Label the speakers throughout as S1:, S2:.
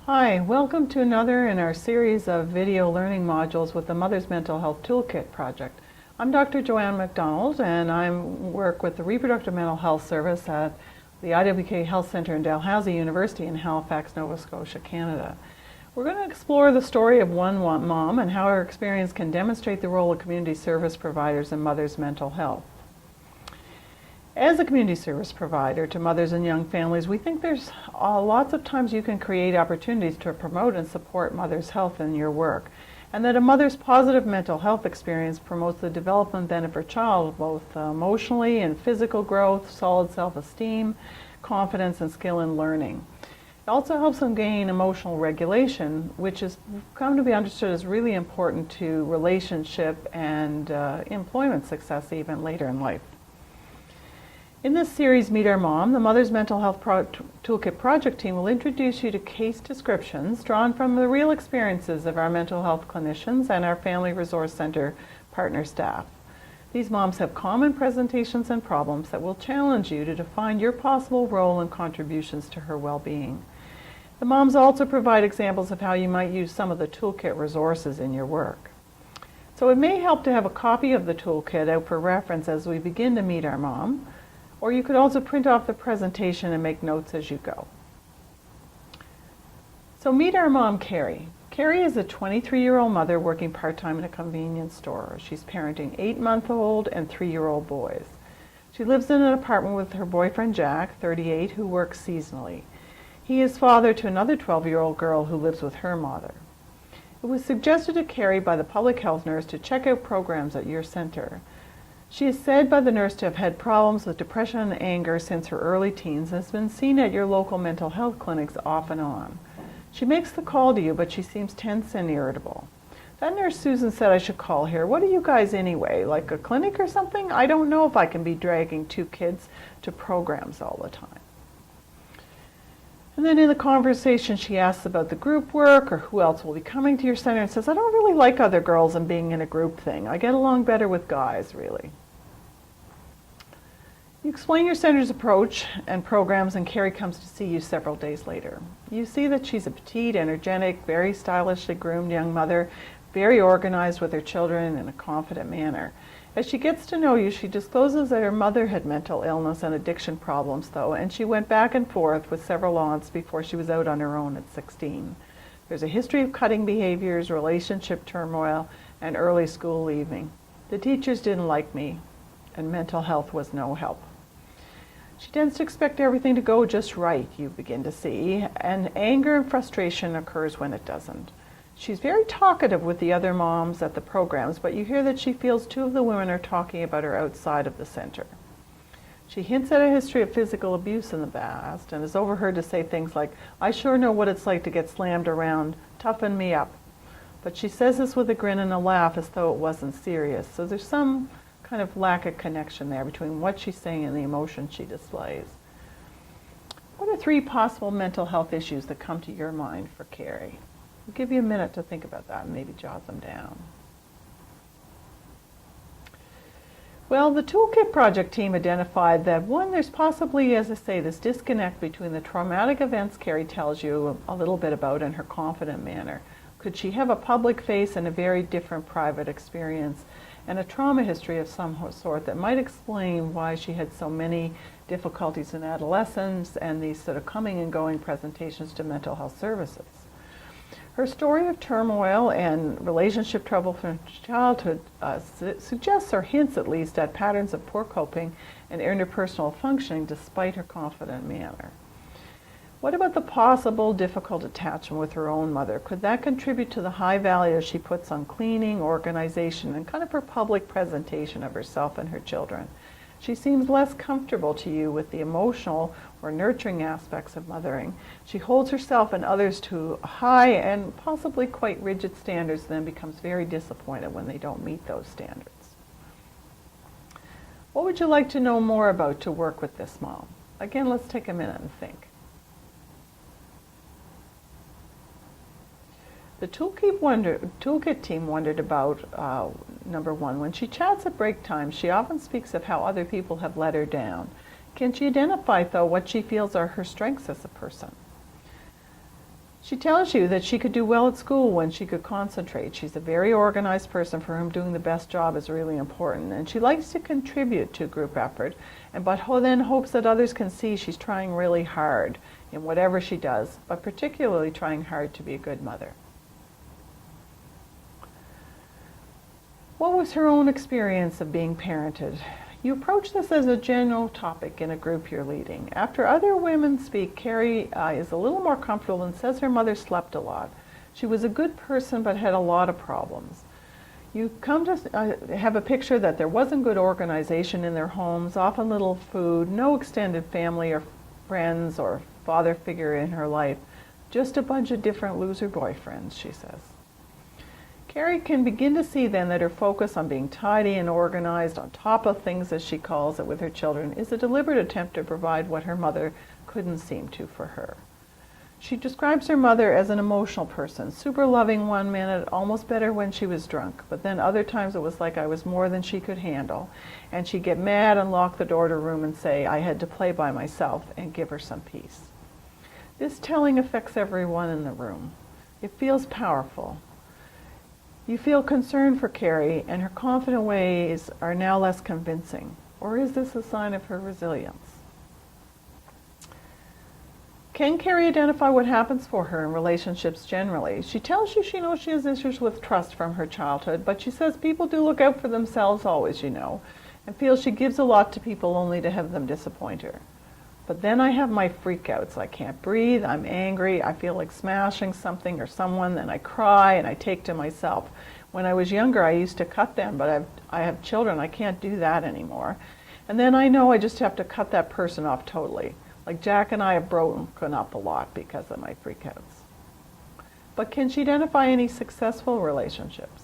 S1: Hi, welcome to another in our series of video learning modules with the Mother's Mental Health Toolkit project. I'm Dr. Joanne McDonald and I work with the Reproductive Mental Health Service at the IWK Health Center in Dalhousie University in Halifax, Nova Scotia, Canada. We're going to explore the story of one mom and how her experience can demonstrate the role of community service providers in mothers' mental health. As a community service provider to mothers and young families, we think there's lots of times you can create opportunities to promote and support mothers' health in your work, and that a mother's positive mental health experience promotes the development then of her child, both emotionally and physical growth, solid self-esteem, confidence, and skill in learning. It also helps them gain emotional regulation, which has come to be understood as really important to relationship and employment success even later in life. In this series, Meet Our Mom, the Mother's Mental Health Toolkit project team will introduce you to case descriptions drawn from the real experiences of our mental health clinicians and our Family Resource Center partner staff. These moms have common presentations and problems that will challenge you to define your possible role and contributions to her well-being. The moms also provide examples of how you might use some of the toolkit resources in your work. So it may help to have a copy of the toolkit out for reference as we begin to meet our mom, or you could also print off the presentation and make notes as you go. So meet our mom, Kerry. Kerry is a 23-year-old mother working part-time in a convenience store. She's parenting 8-month-old and 3-year-old boys. She lives in an apartment with her boyfriend, Jack, 38, who works seasonally. He is father to another 12-year-old girl who lives with her mother. It was suggested to Kerry by the public health nurse to check out programs at your center. She is said by the nurse to have had problems with depression and anger since her early teens and has been seen at your local mental health clinics off and on. She makes the call to you, but she seems tense and irritable. That nurse Susan said I should call here. What are you guys anyway, like a clinic or something? I don't know if I can be dragging 2 kids to programs all the time. And then in the conversation she asks about the group work or who else will be coming to your center and says, I don't really like other girls and being in a group thing. I get along better with guys, really. You explain your center's approach and programs, and Kerry comes to see you several days later. You see that she's a petite, energetic, very stylishly groomed young mother, very organized with her children in a confident manner. As she gets to know you, she discloses that her mother had mental illness and addiction problems, though, and she went back and forth with several aunts before she was out on her own at 16. There's a history of cutting behaviors, relationship turmoil, and early school leaving. The teachers didn't like me, and mental health was no help. She tends to expect everything to go just right, you begin to see, and anger and frustration occurs when it doesn't. She's very talkative with the other moms at the programs, but you hear that she feels 2 of the women are talking about her outside of the center. She hints at a history of physical abuse in the past and is overheard to say things like, I sure know what it's like to get slammed around, toughen me up. But she says this with a grin and a laugh as though it wasn't serious, so there's some kind of lack of connection there between what she's saying and the emotion she displays. What are 3 possible mental health issues that come to your mind for Kerry? I'll give you a minute to think about that and maybe jot them down. Well, the Toolkit project team identified that 1, there's possibly, as I say, this disconnect between the traumatic events Kerry tells you a little bit about and her confident manner. Could she have a public face and a very different private experience and a trauma history of some sort that might explain why she had so many difficulties in adolescence and these sort of coming and going presentations to mental health services? Her story of turmoil and relationship trouble from childhood suggests or hints at least at patterns of poor coping and interpersonal functioning despite her confident manner. What about the possible difficult attachment with her own mother? Could that contribute to the high value she puts on cleaning, organization, and kind of her public presentation of herself and her children? She seems less comfortable to you with the emotional or nurturing aspects of mothering. She holds herself and others to high and possibly quite rigid standards, and then becomes very disappointed when they don't meet those standards. What would you like to know more about to work with this mom? Again, let's take a minute and think. The toolkit team wondered about, number 1, when she chats at break time, she often speaks of how other people have let her down. Can she identify, though, what she feels are her strengths as a person? She tells you that she could do well at school when she could concentrate. She's a very organized person for whom doing the best job is really important, and she likes to contribute to group effort, but then hopes that others can see she's trying really hard in whatever she does, but particularly trying hard to be a good mother. What was her own experience of being parented? You approach this as a general topic in a group you're leading. After other women speak, Kerry is a little more comfortable and says her mother slept a lot. She was a good person but had a lot of problems. You come to have a picture that there wasn't good organization in their homes, often little food, no extended family or friends or father figure in her life, just a bunch of different loser boyfriends, she says. Kerry can begin to see then that her focus on being tidy and organized, on top of things as she calls it with her children, is a deliberate attempt to provide what her mother couldn't seem to for her. She describes her mother as an emotional person, super loving one minute, almost better when she was drunk, but then other times it was like I was more than she could handle, and she'd get mad and lock the door to her room and say I had to play by myself and give her some peace. This telling affects everyone in the room. It feels powerful. You feel concern for Kerry, and her confident ways are now less convincing. Or is this a sign of her resilience? Can Kerry identify what happens for her in relationships generally? She tells you she knows she has issues with trust from her childhood, but she says people do look out for themselves always, and feels she gives a lot to people only to have them disappoint her. But then I have my freakouts. I can't breathe, I'm angry, I feel like smashing something or someone, then I cry and I take to myself. When I was younger, I used to cut them, but I have children, I can't do that anymore. And then I know I just have to cut that person off totally. Like Jack and I have broken up a lot because of my freakouts. But can she identify any successful relationships?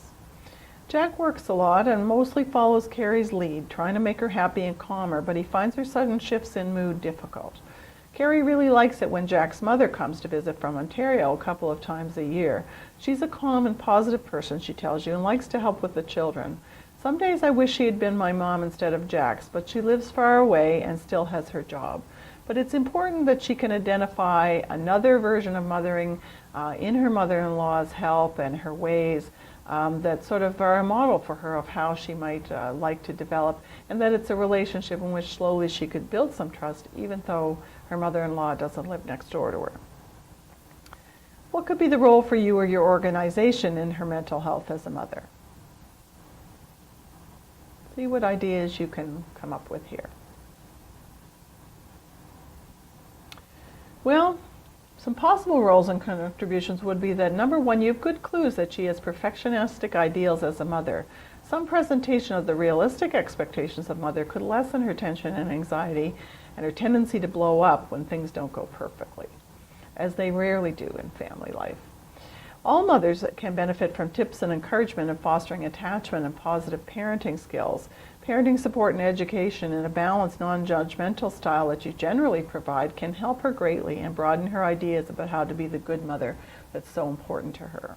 S1: Jack works a lot and mostly follows Kerry's lead, trying to make her happy and calmer, but he finds her sudden shifts in mood difficult. Kerry really likes it when Jack's mother comes to visit from Ontario a couple of times a year. She's a calm and positive person, she tells you, and likes to help with the children. Some days I wish she had been my mom instead of Jack's, but she lives far away and still has her job. But it's important that she can identify another version of mothering in her mother-in-law's help and her ways that sort of are a model for her of how she might like to develop, and that it's a relationship in which slowly she could build some trust, even though her mother-in-law doesn't live next door to her. What could be the role for you or your organization in her mental health as a mother? See what ideas you can come up with here. Well, some possible roles and contributions would be that, number one, you have good clues that she has perfectionistic ideals as a mother. Some presentation of the realistic expectations of mother could lessen her tension and anxiety and her tendency to blow up when things don't go perfectly, as they rarely do in family life. All mothers can benefit from tips and encouragement in fostering attachment and positive parenting skills. Parenting support and education in a balanced, non-judgmental style that you generally provide can help her greatly and broaden her ideas about how to be the good mother that's so important to her.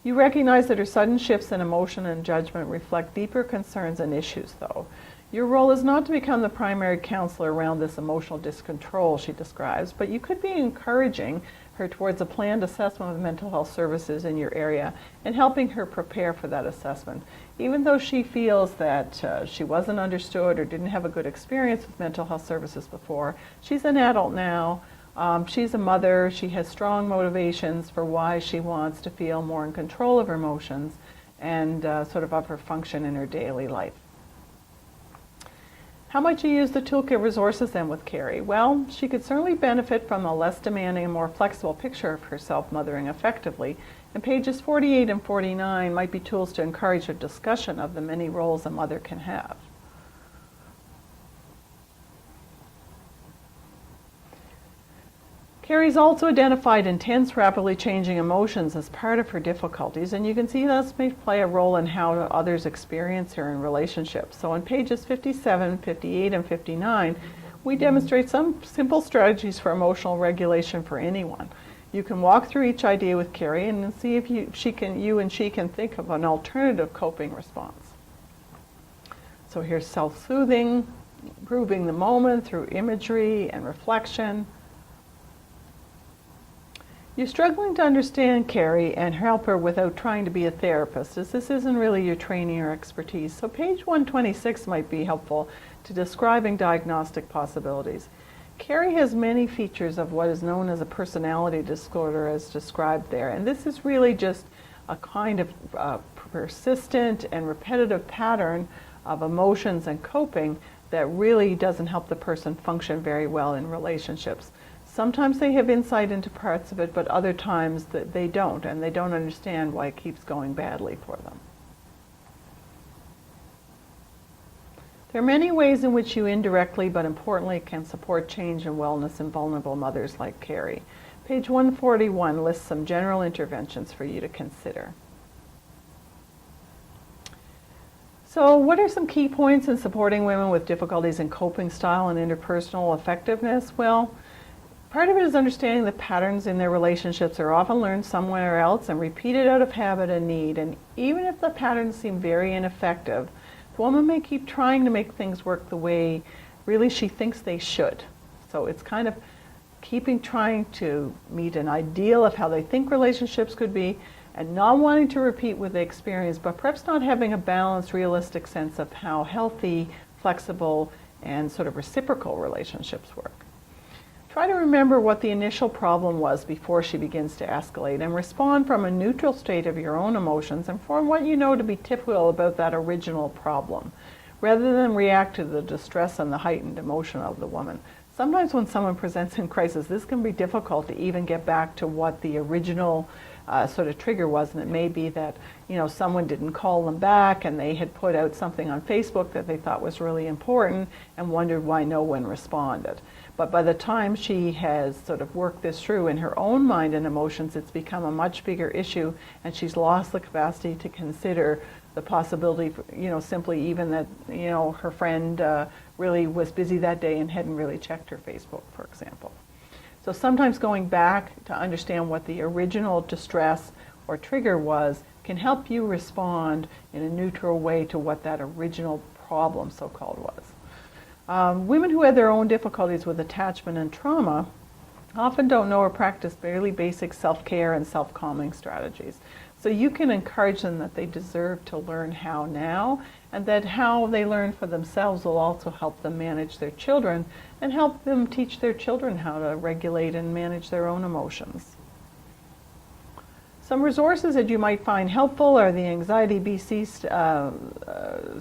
S1: You recognize that her sudden shifts in emotion and judgment reflect deeper concerns and issues, though. Your role is not to become the primary counselor around this emotional discontrol she describes, but you could be encouraging her towards a planned assessment of mental health services in your area and helping her prepare for that assessment. Even though she feels that she wasn't understood or didn't have a good experience with mental health services before, she's an adult now. She's a mother. She has strong motivations for why she wants to feel more in control of her emotions and sort of her function in her daily life. How might you use the toolkit resources then with Kerry? Well, she could certainly benefit from a less demanding and more flexible picture of herself mothering effectively, and pages 48 and 49 might be tools to encourage a discussion of the many roles a mother can have. Kerry's also identified intense, rapidly changing emotions as part of her difficulties, and you can see this may play a role in how others experience her in relationships. So on pages 57, 58, and 59, we demonstrate some simple strategies for emotional regulation for anyone. You can walk through each idea with Kerry and see if you and she can think of an alternative coping response. So here's self-soothing, improving the moment through imagery and reflection. You're struggling to understand Kerry and help her without trying to be a therapist, as this isn't really your training or expertise. So page 126 might be helpful to describing diagnostic possibilities. Kerry has many features of what is known as a personality disorder as described there, and this is really just a kind of persistent and repetitive pattern of emotions and coping that really doesn't help the person function very well in relationships. Sometimes they have insight into parts of it, but other times that they don't, and they don't understand why it keeps going badly for them. There are many ways in which you indirectly, but importantly, can support change and wellness in vulnerable mothers like Kerry. Page 141 lists some general interventions for you to consider. So what are some key points in supporting women with difficulties in coping style and interpersonal effectiveness? Well, part of it is understanding that patterns in their relationships are often learned somewhere else and repeated out of habit and need. And even if the patterns seem very ineffective, the woman may keep trying to make things work the way really she thinks they should. So it's kind of trying to meet an ideal of how they think relationships could be and not wanting to repeat what they experience, but perhaps not having a balanced, realistic sense of how healthy, flexible, and sort of reciprocal relationships work. Try to remember what the initial problem was before she begins to escalate and respond from a neutral state of your own emotions and from what you know to be typical about that original problem, rather than react to the distress and the heightened emotion of the woman. Sometimes when someone presents in crisis, this can be difficult to even get back to what the original sort of trigger was, and it may be that someone didn't call them back and they had put out something on Facebook that they thought was really important and wondered why no one responded. But by the time she has sort of worked this through in her own mind and emotions, it's become a much bigger issue, and she's lost the capacity to consider the possibility, simply even that, her friend really was busy that day and hadn't really checked her Facebook, for example. So sometimes going back to understand what the original distress or trigger was can help you respond in a neutral way to what that original problem, so-called, was. Women who had their own difficulties with attachment and trauma often don't know or practice really basic self-care and self-calming strategies. So you can encourage them that they deserve to learn how now, and that how they learn for themselves will also help them manage their children and help them teach their children how to regulate and manage their own emotions. Some resources that you might find helpful are the Anxiety BC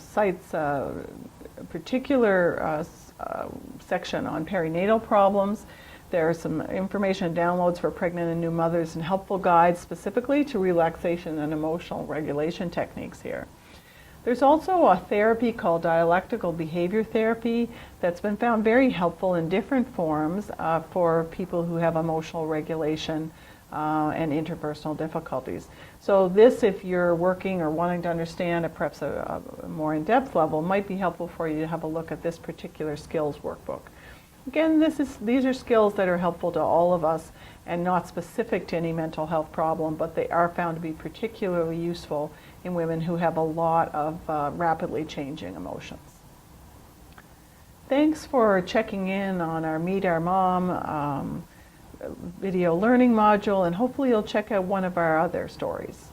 S1: site's particular section on perinatal problems. There are some information and downloads for pregnant and new mothers and helpful guides specifically to relaxation and emotional regulation techniques here. There's also a therapy called dialectical behavior therapy that's been found very helpful in different forms for people who have emotional regulation and interpersonal difficulties. So this, if you're working or wanting to understand at perhaps a more in-depth level, might be helpful for you to have a look at this particular skills workbook. Again, these are skills that are helpful to all of us and not specific to any mental health problem, but they are found to be particularly useful in women who have a lot of rapidly changing emotions. Thanks for checking in on our Meet Our Mom video learning module, and hopefully you'll check out one of our other stories.